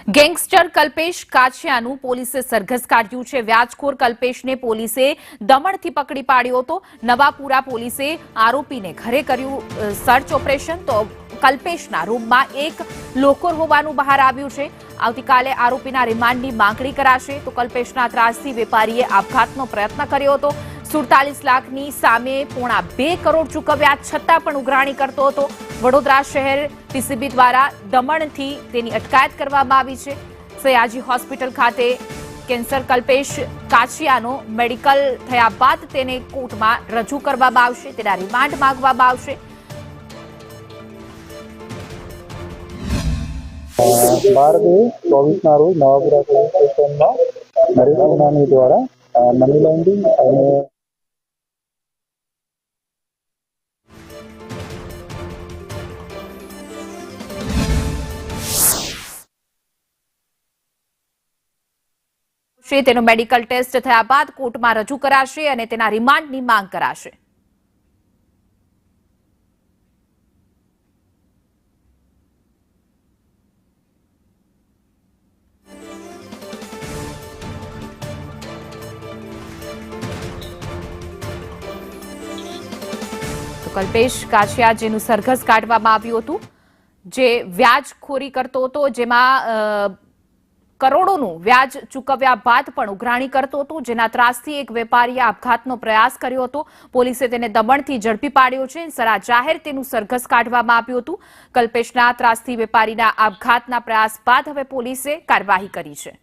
Gangster Kalpesh કાછિયાનું પોલીસે સરઘસ કાઢ્યું છે। વ્યાજખોર કલ્પેશને પોલીસે દમણથી પકડી પાડ્યો હતો। નવાપુરા પોલીસે આરોપીને ઘરે કર્યું સર્ચ ઓપરેશન। તો કલ્પેશના રૂમમાં એક લોકર હોવાનું બહાર આવ્યું છે। આવતીકાલે આરોપીના રિમાન્ડની માંગણી કરાશે। તો કલ્પેશના ત્રાસથી વેપારીએ આપઘાતનો પ્રયત્ન કર્યો હતો। 47 લાખની સામે પોણા 2 કરોડ ચૂકવ્યા છતાં પણ ઉઘરાણી કરતો હતો। વડોદરા શહેર પીસીબી દ્વારા દમણથી તેની અટકાયત કરવામાં આવી છે। સયાજી હોસ્પિટલ ખાતે કેન્સર કલ્પેશ કાછિયાનો મેડિકલ થયા બાદ તેને કોર્ટમાં રજૂ કરવામાં આવશે। તેના રિમાન્ડ માંગવામાં આવશે। 12/2/24 ના રોજ નવાપુરા પોલીસ સ્ટેશનમાં નરેશ સોનાની દ્વારા મની લોન્ડરિંગ અને તેનો મેડિકલ ટેસ્ટ થયા બાદ કોર્ટમાં રજૂ કરાશે અને તેના રિમાન્ડની માંગ કરાશે। તો કલ્પેશ કાછિયા જેનું સરઘસ કાઢવામાં આવ્યું હતું, જે વ્યાજખોરી કરતો હતો, જેમાં કરોડોનું વ્યાજ ચૂકવ્યા બાદ પણ ઉઘરાણી કરતો હતો, જેના ત્રાસથી એક વેપારીએ આપઘાતનો પ્રયાસ કર્યો હતો। પોલીસે તેને દમણથી ઝડપી પાડ્યો છે। સરા જાહેર તેનું સરઘસ કાઢવામાં આવ્યું હતું। કલ્પેશના ત્રાસથી વેપારીના આપઘાતના પ્રયાસ બાદ હવે પોલીસે કાર્યવાહી કરી છે।